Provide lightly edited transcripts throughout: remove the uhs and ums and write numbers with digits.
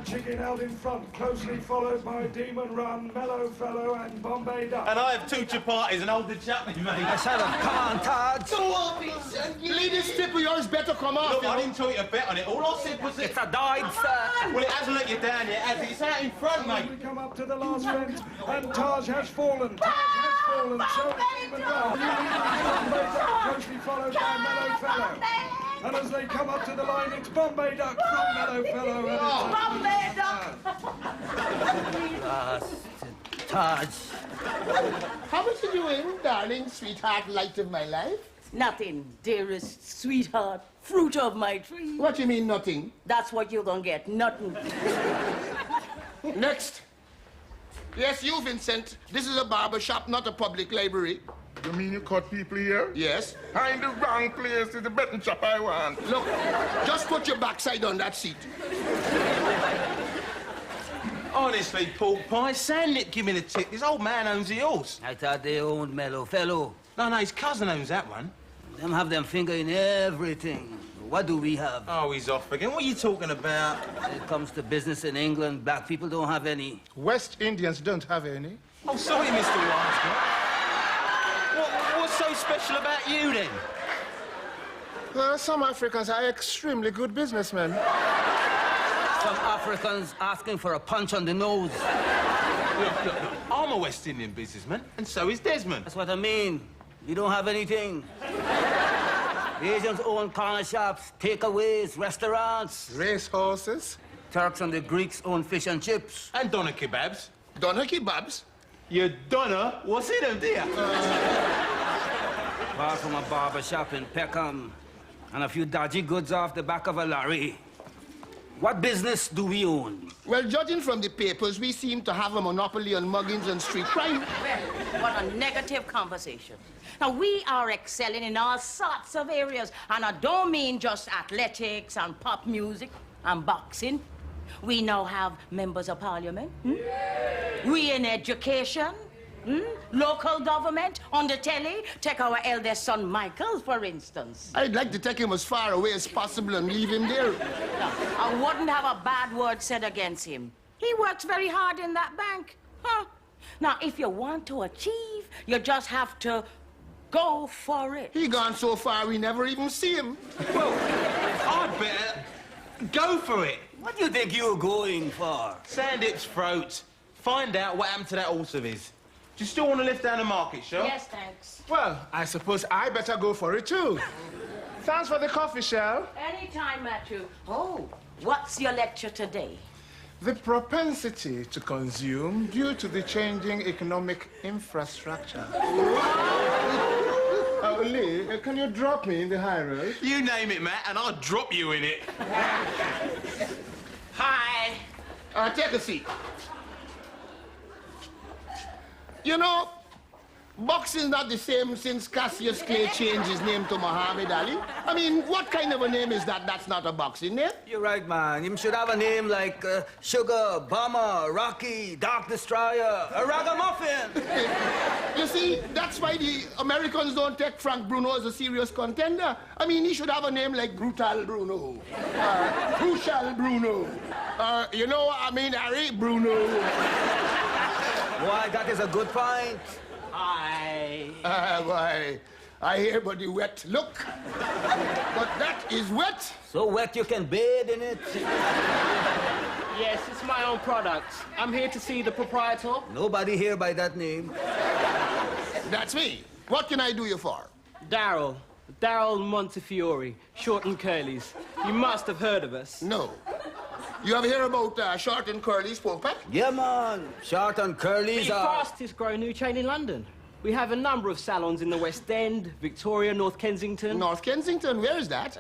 Chicken out in front, closely followed by Demon Run, Mellow Fellow, and Bombay Duck. And I have 2 chapatis and hold the chutney, mate. Let's have a come on, Todd. Go on, ladies, tip of yours better come off. Look, I didn't tell you to bet on it. All I said was It's a dive, sir. Well, it hasn't let you down yet, has it? It's out in front, mate. We come up to the last fence, and Taj has fallen. Taj has fallen, so has Demon Run. Bombay Duck, closely followed by Mellow Fellow. And as they come up to the line, it's Bombay Duck from Mellow Fellow. And it's Bombay Duck! Todd. How much did you win, darling, sweetheart, light of my life? Nothing, dearest sweetheart, fruit of my tree. What do you mean, nothing? That's what you're gonna get, nothing. Next. Yes, you, Vincent. This is a barber shop, not a public library. You mean you cut people here? Yes. I'm in the wrong place. It's the betting shop I want. Look, just put your backside on that seat. Honestly, Pork Pie, Sandlip give me the tip. This old man owns the horse. I thought they owned Mellow Fellow. No, his cousin owns that one. Them have them finger in everything. What do we have? Oh, he's off again. What are you talking about? When it comes to business in England, black people don't have any. West Indians don't have any. Oh, sorry, Mr. Wineskin. What's so special about you, then? Some Africans are extremely good businessmen. Some Africans asking for a punch on the nose. Look, I'm a West Indian businessman, and so is Desmond. That's what I mean. You don't have anything. The Asians own corner shops, takeaways, restaurants. Race horses. Turks and the Greeks own fish and chips. And doner kebabs. Doner kebabs? Your doner? What's in them, dear? Apart from a barber shop in Peckham and a few dodgy goods off the back of a lorry. What business do we own? Well, judging from the papers, we seem to have a monopoly on muggings and street crime. Well, what a negative conversation. Now, we are excelling in all sorts of areas, and I don't mean just athletics and pop music and boxing. We now have members of parliament. We in education. Local government, on the telly. Take our eldest son, Michael, for instance. I'd like to take him as far away as possible and leave him there. No, I wouldn't have a bad word said against him. He works very hard in that bank. Now, if you want to achieve, you just have to go for it. He gone so far, we never even see him. Well, I'd better go for it. What do you think you're going for? Sandip's throat. Find out what happened to that horse of his. Do you still want to lift down the market, sure? Yes, thanks. Well, I suppose I better go for it, too. Thanks for the coffee, Shell. Anytime, Matthew. Oh, what's your lecture today? The propensity to consume due to the changing economic infrastructure. Lee, can you drop me in the high road? You name it, Matt, and I'll drop you in it. Hi. Take a seat. You know, boxing's not the same since Cassius Clay changed his name to Muhammad Ali. I mean, what kind of a name is that? That's not a boxing name. You're right, man. You should have a name like Sugar, Bomber, Rocky, Dark Destroyer, a Ragamuffin. You see, that's why the Americans don't take Frank Bruno as a serious contender. I mean, he should have a name like Brutal Bruno, Crucial Bruno, you know what I mean, Harry Bruno. Why, that is a good point. Hi. Why, I hear but the wet look. But that is wet. So wet you can bathe in it. Yes, it's my own product. I'm here to see the proprietor. Nobody here by that name. That's me. What can I do you for? Daryl Montefiore, short and curlies. You must have heard of us. No. You ever hear about Short and Curly's pork pie? Yeah, man. Short and curlies The are... fastest growing new chain in London. We have a number of salons in the West End, Victoria, North Kensington. North Kensington, where is that?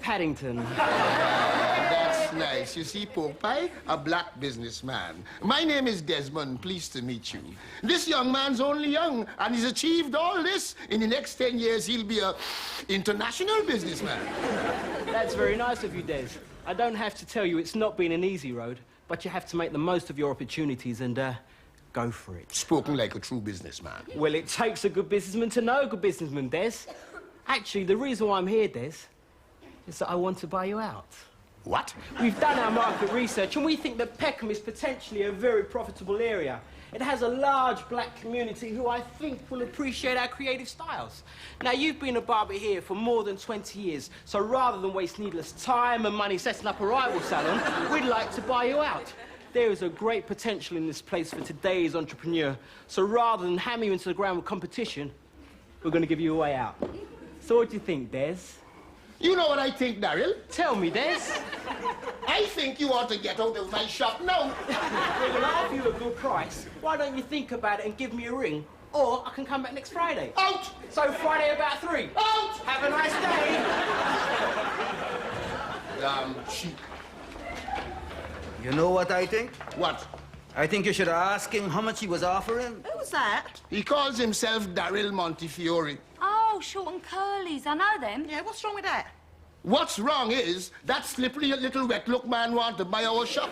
Paddington. That's nice. You see, pork pie, a black businessman. My name is Desmond. Pleased to meet you. This young man's only young, and he's achieved all this. In the next 10 years, he'll be a international businessman. That's very nice of you, Des. I don't have to tell you it's not been an easy road, but you have to make the most of your opportunities and go for it. Spoken like a true businessman. Well, it takes a good businessman to know a good businessman, Des. Actually, the reason why I'm here, Des, is that I want to buy you out. What? We've done our market research and we think that Peckham is potentially a very profitable area. It has a large black community who I think will appreciate our creative styles. Now, you've been a barber here for more than 20 years, so rather than waste needless time and money setting up a rival salon, we'd like to buy you out. There is a great potential in this place for today's entrepreneur, so rather than hammer you into the ground with competition, we're going to give you a way out. So what do you think, Des? You know what I think, Daryl? Tell me, Des. I think you ought to get out of my shop now. We're going to offer you a good price. Why don't you think about it and give me a ring? Or I can come back next Friday. Out! So Friday about 3. Out! Have a nice day. Damn cheap. You know what I think? What? I think you should ask him how much he was offering. Who's that? He calls himself Daryl Montefiore. Oh, short and curlies. I know them. Yeah, what's wrong with that? What's wrong is that slippery little wet-look man want to buy our shop.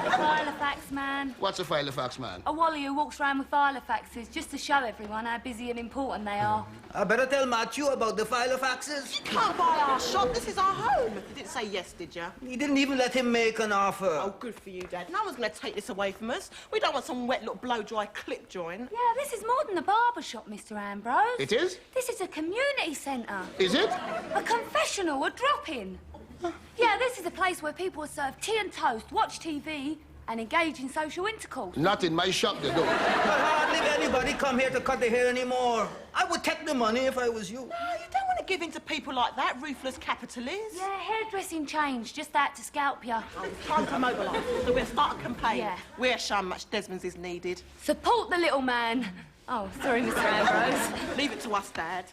Filofax man. What's a Filofax man? A wally who walks around with Filofaxes just to show everyone how busy and important they are. I better tell Matthew about the Filofaxes. You can't buy our shop. This is our home. You didn't say yes, did you? He didn't even let him make an offer. Oh, good for you, Dad. No one's going to take this away from us. We don't want some wet, blow-dry clip joint. Yeah, this is more than a barber shop, Mr. Ambrose. It is? This is a community centre. Is it? A confessional, a drop-in. Yeah, this is a place where people are served tea and toast, watch TV, and engage in social intercourse. Not in my shop, they don't. But hardly anybody come here to cut their hair anymore. I would take the money if I was you. No, you don't want to give in to people like that, ruthless capitalists. Yeah, hairdressing changed, just that to scalp you. Oh, time to mobilise. So we'll start a campaign. Yeah. We'll show how much Desmond's is needed. Support the little man. Oh, sorry, Mr. Ambrose. Leave it to us, Dad.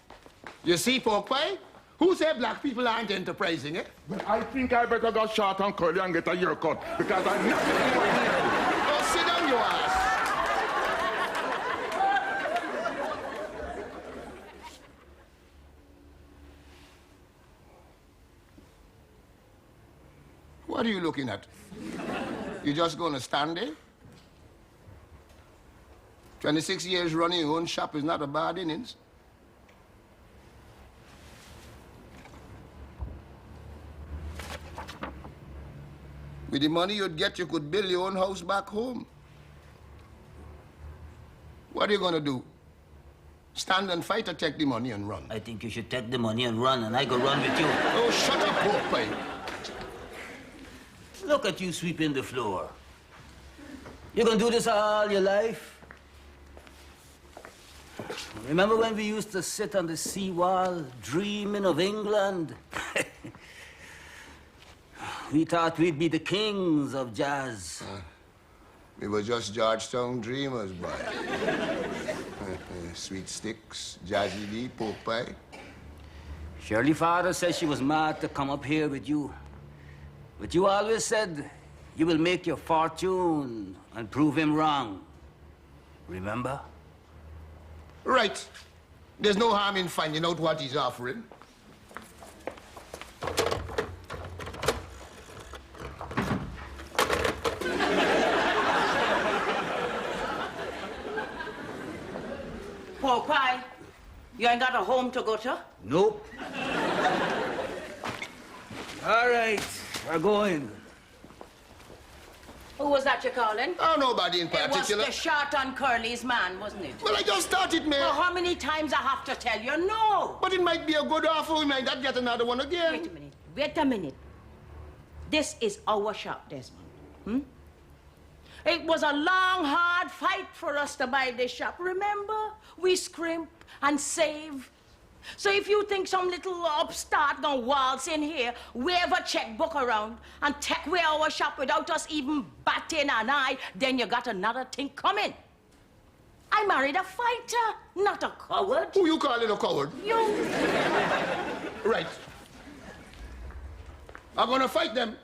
You see, pork pie? Who said black people aren't enterprising, eh? Well, I think I better go short and curly and get a haircut because I'm not anywhere near you. Go sit down, your ass. What are you looking at? You just gonna stand there? 26 years running your own shop is not a bad innings. With the money you'd get, you could build your own house back home. What are you gonna do? Stand and fight or take the money and run? I think you should take the money and run, and I go run with you. Oh, shut up, pork pie. Look at you sweeping the floor. You're gonna do this all your life? Remember when we used to sit on the seawall, dreaming of England? We thought we'd be the kings of jazz. We were just Georgetown dreamers, boy. Sweet sticks, jazzy D, pork pie. Shirley father said she was mad to come up here with you. But you always said you will make your fortune and prove him wrong. Remember? Right. There's no harm in finding out what he's offering. Pork pie, you ain't got a home to go to? Nope. All right, we're going. Who was that you're calling? Oh, nobody in It was particular. the short and curly's man, wasn't it? Well, I just started, man. Well, how many times I have to tell you no? But it might be a good offer. We might not get another one again. Wait a minute. Wait a minute. This is our shop, Desmond. Hmm? It was a long, hard fight for us to buy this shop. Remember? We scrimp and save. So if you think some little upstart gonna waltz in here, wave a checkbook around, and take away our shop without us even batting an eye, then you got another thing coming. I married a fighter, not a coward. Who you calling a coward? You. Right. I'm gonna fight them.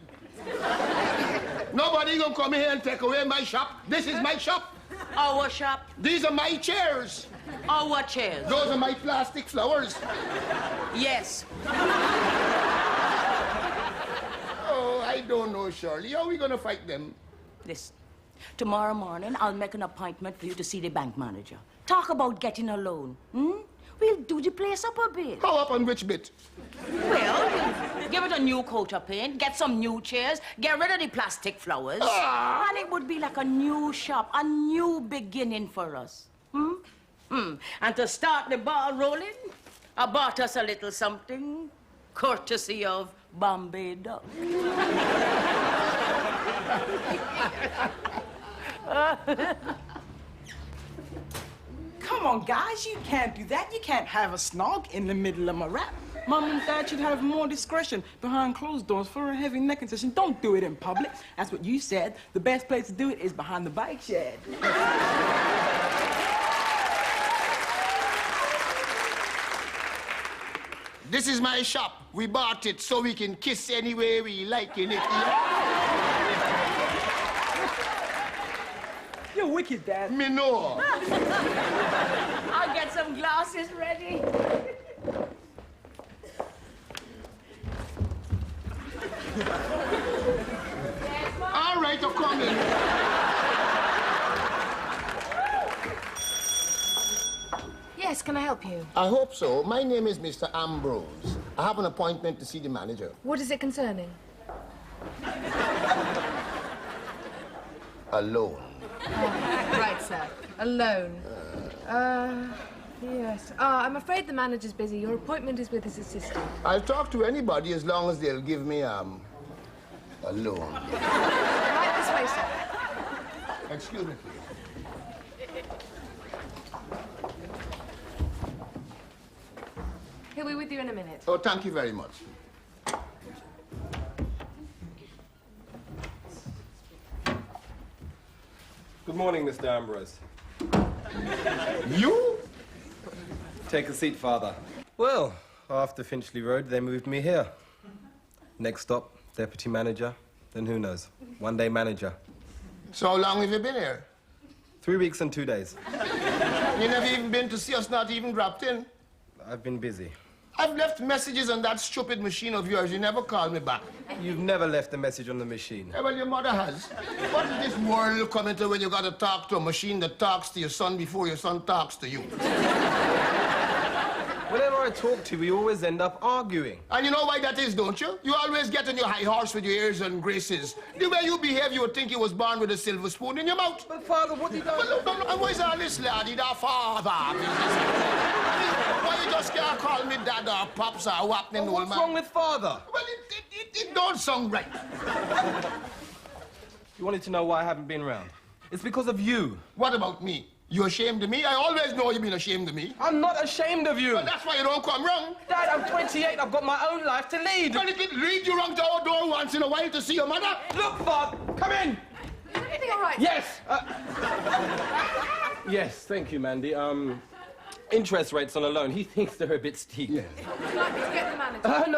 Nobody gonna come here and take away my shop. This is my shop. Our shop, These are my chairs. our chairs. Those are my plastic flowers. Yes. Oh, I don't know, Shirley. How are we gonna fight them? Listen, tomorrow morning I'll make an appointment for you to see the bank manager. Talk about getting a loan. Hmm? we'll do the place up a bit. How up on which bit? Well, give it a new coat of paint, get some new chairs, get rid of the plastic flowers, and it would be like a new shop, a new beginning for us. And to start the ball rolling, I bought us a little something, courtesy of Bombay Duck. Come on, guys, you can't do that. You can't have a snog in the middle of my rap. Mom and Dad should have more discretion behind closed doors for a heavy necking session. Don't do it in public. That's what you said. The best place to do it is behind the bike shed. This is my shop. We bought it so we can kiss any way we like in it. You're wicked, Dad. Me know. I'll get some glasses ready. All right, I'm coming. Yes, can I help you? I hope so. My name is Mr. Ambrose. I have an appointment to see the manager. What is it concerning? A loan. Right, sir. A loan. Yes. I'm afraid the manager's busy. Your appointment is with his assistant. I'll talk to anybody as long as they'll give me, a loan. Right this way, sir. Excuse me, please. He'll be with you in a minute. Oh, thank you very much. Good morning, Mr. Ambrose. You? Take a seat, Father. Well, after Finchley Road, they moved me here. Next stop, deputy manager. Then who knows? One day manager. So how long have you been here? 3 weeks and 2 days. You never even been to see us, not even dropped in? I've been busy. I've left messages on that stupid machine of yours. You never called me back. You've never left a message on the machine. Yeah, well, your mother has. What is this world coming to when you got to talk to a machine that talks to your son before your son talks to you? Whenever I talk to you, we always end up arguing. And you know why that is, don't you? You always get on your high horse with your airs and graces. The way you behave, you would think you was born with a silver spoon in your mouth. But, Father, what did I... Well, look, and why is all this laddie, that father? Why you just can't call me dad or pops or whapping old man? What's wrong with Father? Well, it don't sound right. You wanted to know why I haven't been around? It's because of you. What about me? You ashamed of me? I always know you've been ashamed of me. I'm not ashamed of you. Well, that's why you don't come wrong. Dad, I'm 28. I've got my own life to lead. Well, it can lead you wrong to our door once in a while to see your mother. Look, Father, come in. Is everything all right? Yes. Yes, thank you, Mandy. Interest rates on a loan. He thinks they're a bit steep. Yeah. Would you like me to get the manager?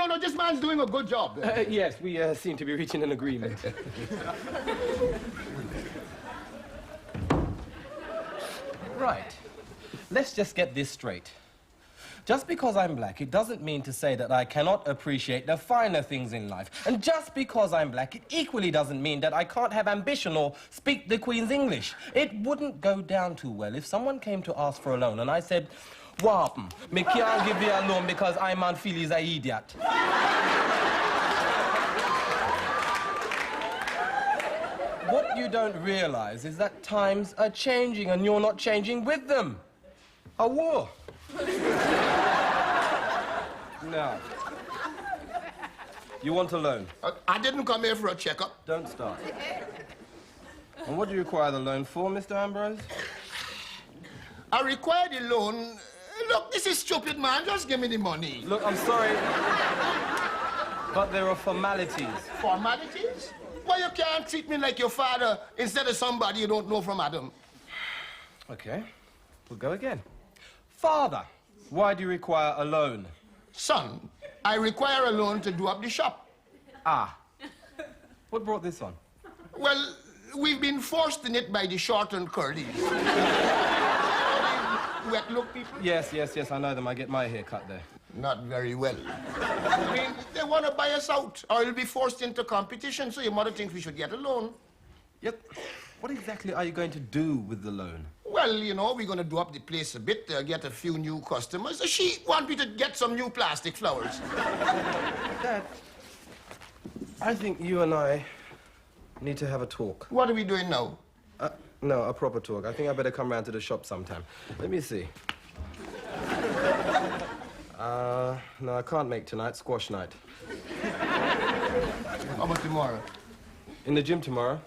No. This man's doing a good job. Yes, we seem to be reaching an agreement. Right. Let's just get this straight. Just because I'm black, it doesn't mean to say that I cannot appreciate the finer things in life. And just because I'm black, it equally doesn't mean that I can't have ambition or speak the Queen's English. It wouldn't go down too well if someone came to ask for a loan and I said, "Wapn, me can't give you a loan because I man feel he's a idiot." What you don't realize is that times are changing and you're not changing with them. A war. Now, you want a loan? I didn't come here for a checkup. Don't start. And what do you require the loan for, Mr. Ambrose? I require the loan. Look, this is stupid, man. Just give me the money. Look, I'm sorry, but there are formalities. Formalities? Why you can't treat me like your father instead of somebody you don't know from Adam? Okay, we'll go again. Father, why do you require a loan? Son, I require a loan to do up the shop. Ah. What brought this on? Well, we've been forced in it by the short and curlies. Wet look people? Yes, I know them. I get my hair cut there. Not very well. I mean, they want to buy us out, or we'll be forced into competition, so your mother thinks we should get a loan. Yep. What exactly are you going to do with the loan? Well, you know, we're gonna do up the place a bit, get a few new customers. She want me to get some new plastic flowers. Dad, I think you and I need to have a talk. What are we doing now? No, a proper talk. I think I better come round to the shop sometime. Let me see. No, I can't make tonight. Squash night. How about tomorrow? In the gym tomorrow.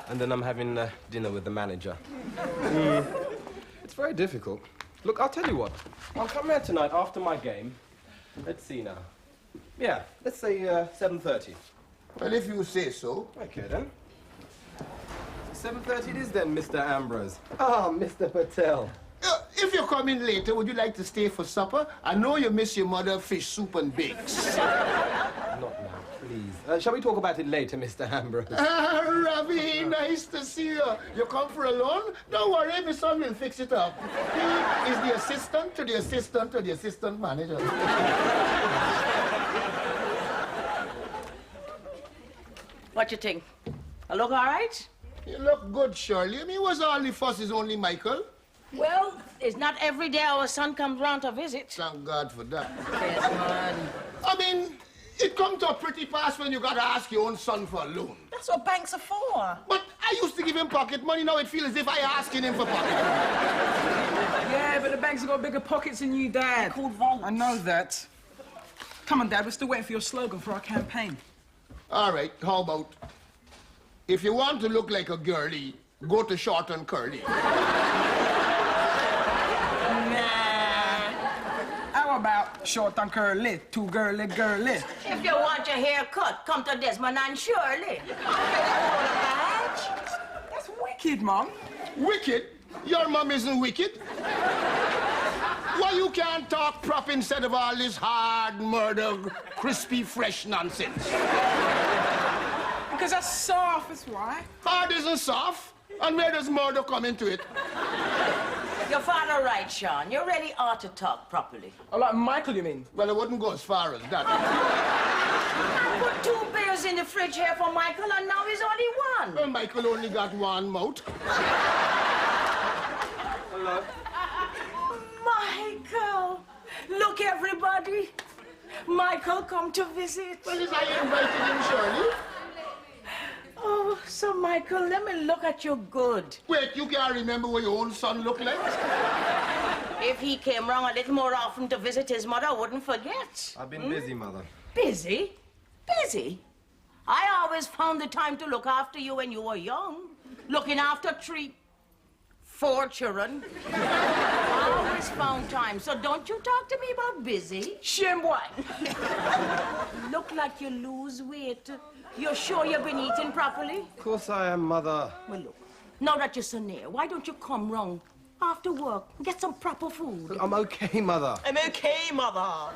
And then I'm having dinner with the manager. It's very difficult. Look, I'll tell you what. I'll come round tonight after my game. Let's see now. Yeah, let's say 7:30. Well, if you say so. Okay, then. 7:30 it is then, Mr. Ambrose. Ah, Mr. Patel. If you're coming later, would you like to stay for supper? I know you miss your mother fish soup and bakes. Not now, please. Shall we talk about it later, Mr. Ambrose? Ravi, nice to see you. You come for a loan? Don't worry, my son will fix it up. He is the assistant to the assistant to the assistant manager. What you think? I look all right? You look good, Shirley. I mean, what's all the fuss is only Michael? Well, it's not every day our son comes round to visit. Thank God for that. Desmond. I mean, it come to a pretty pass when you gotta ask your own son for a loan. That's what banks are for. But I used to give him pocket money. Now it feels as if I asking him for pocket money. Yeah, but the banks have got bigger pockets than you, Dad. They're called vaults. I know that. Come on, Dad, we're still waiting for your slogan for our campaign. All right, how about, if you want to look like a girly, go to short and curly. How about short and curly, too girly, girly? If you want your hair cut, come to Desmond and Shirley. That's wicked, Mom. Wicked? Your mom isn't wicked. Why you can't talk prop instead of all this hard, murder, crispy, fresh nonsense? Because that's soft, that's why. Hard isn't soft. And where does murder come into it? Your father right, Sean. You really ought to talk properly. Oh, like Michael, you mean? Well, I wouldn't go as far as that. I put 2 beers in the fridge here for Michael, and now he's only one. Well, Michael only got one mouth. Hello. Michael! Look, everybody. Michael come to visit. Well, is I invited him, Shirley? Oh, so Michael, let me look at you good. Wait, you can't remember what your own son looked like? If he came round a little more often to visit his mother, I wouldn't forget. I've been busy, Mother. Busy? Busy? I always found the time to look after you when you were young. Looking after 3, 4 children. I always found time, so don't you talk to me about busy. Shame what? Look like you lose weight. You're sure you've been eating properly? Of course I am, Mother. Well, look, now that you're so near, why don't you come round after work and get some proper food? I'm okay, Mother. I'm okay, Mother.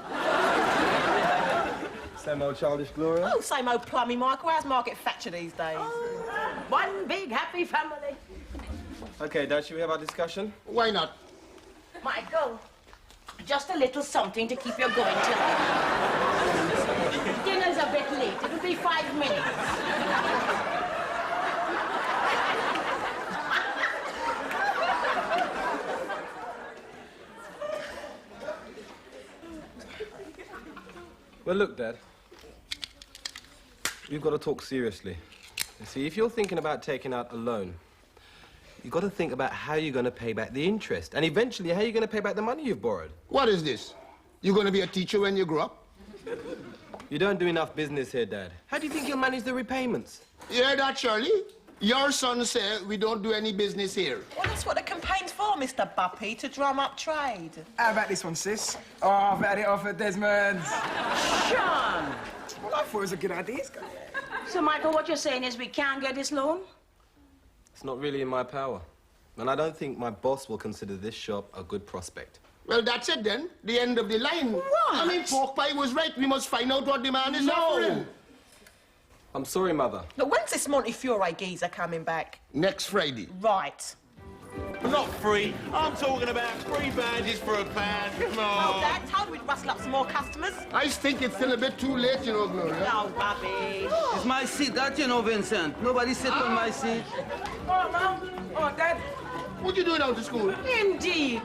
Same old childish Gloria? Oh, same old plummy, Michael. How's Margaret Thatcher these days? Oh, one big happy family. Okay, Dad, should we have our discussion? Why not? Michael, just a little something to keep you going till. Dinner's a bit late. It'll be 5 minutes. Well, look, Dad. You've got to talk seriously. You see, if you're thinking about taking out a loan, you've got to think about how you're going to pay back the interest, and eventually how you're going to pay back the money you've borrowed. What is this? You going to be a teacher when you grow up? You don't do enough business here, Dad. How do you think you'll manage the repayments? You hear that, Shirley? Your son said we don't do any business here. Well, that's what the campaign's for, Mr. Buppy, to drum up trade. How about this one, sis? Oh, I've had it off at Desmond's. Sean! Well, I thought it was a good idea. So, Michael, what you're saying is we can't get this loan? It's not really in my power. And I don't think my boss will consider this shop a good prospect. Well, that's it then. The end of the line. What? I mean, Pork Pie was right. We must find out what the man is offering. I'm sorry, Mother. Look, when's this Montefiore geezer coming back? Next Friday. Right. Not free. I'm talking about 3 badges for a pound. Come Oh, on. Dad, told we'd rustle up some more customers. I think it's still a bit too late, you know, Gloria. No rubbish. It's my seat, that you know, Vincent. Nobody sit on my seat. Oh, Mom. Oh, Dad. What you doing out of school? Indeed.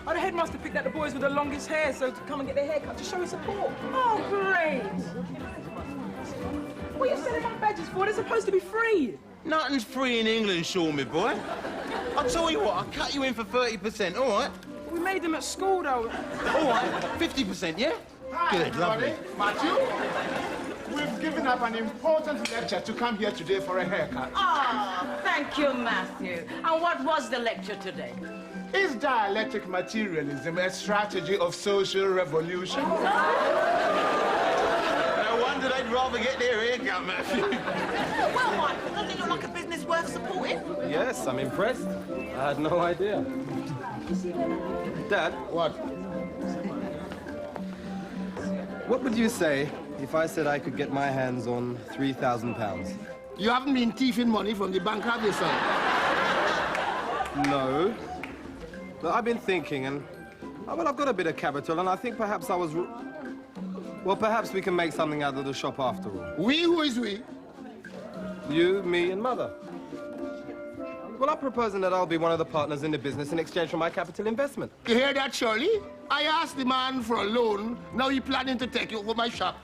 Oh, the headmaster picked out the boys with the longest hair, so to come and get their hair cut to show his support. Oh, great. What are you selling my badges for? They're supposed to be free. Nothing's free in England, Sean, my boy. I'll tell you what, I'll cut you in for 30%, all right? We made them at school, though. All right, 50%, yeah? Hi, Good, lovely. Matthew, we've given up an important lecture to come here today for a haircut. Oh, thank you, Matthew. And what was the lecture today? Is dialectic materialism a strategy of social revolution? No wonder they'd rather get their haircut, Matthew. Well, Michael, doesn't it look like a business worth supporting? Yes, I'm impressed. I had no idea. Dad, what would you say if I said I could get my hands on £3,000? You haven't been thieving money from the bank, have you, son? No. But I've been thinking, and well, I've got a bit of capital, and I think perhaps well, perhaps we can make something out of the shop after all. We? Who is we? You, me, and Mother. Well, I'm proposing that I'll be one of the partners in the business in exchange for my capital investment. You hear that, Shirley? I asked the man for a loan. Now he's planning to take you over my shop.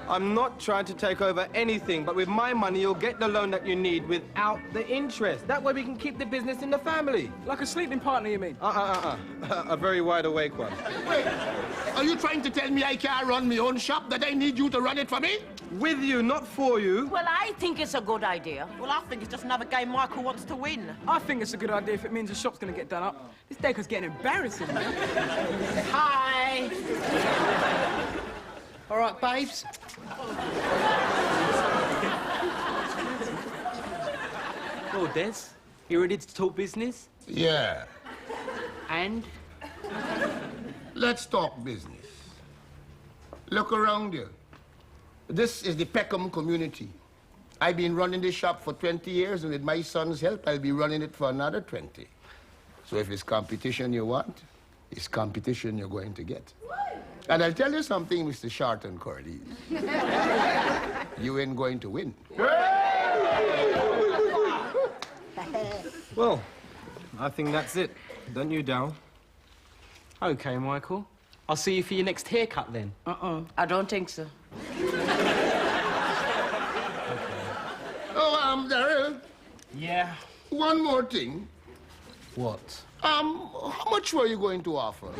I'm not trying to take over anything, but with my money, you'll get the loan that you need without the interest. That way we can keep the business in the family. Like a sleeping partner, you mean? A very wide awake one. Wait, are you trying to tell me I can't run my own shop, that I need you to run it for me? With you, not for you. Well, I think it's a good idea. Well, I think it's just another game Michael wants to win. I think it's a good idea if it means the shop's going to get done up. This Deco's getting embarrassing, man. Hi. All right, babes. Oh, Des, you ready to talk business? Yeah. And? Let's talk business. Look around you. This is the Peckham community. I've been running this shop for 20 years, and with my son's help, I'll be running it for another 20. So if it's competition you want, it's competition you're going to get. And I'll tell you something, Mr. Short and Corliss. You ain't going to win. Well, I think that's it. Don't you, Dal? Okay, Michael. I'll see you for your next haircut, then. I don't think so. Oh, Daryl. Yeah? One more thing. What? How much were you going to offer?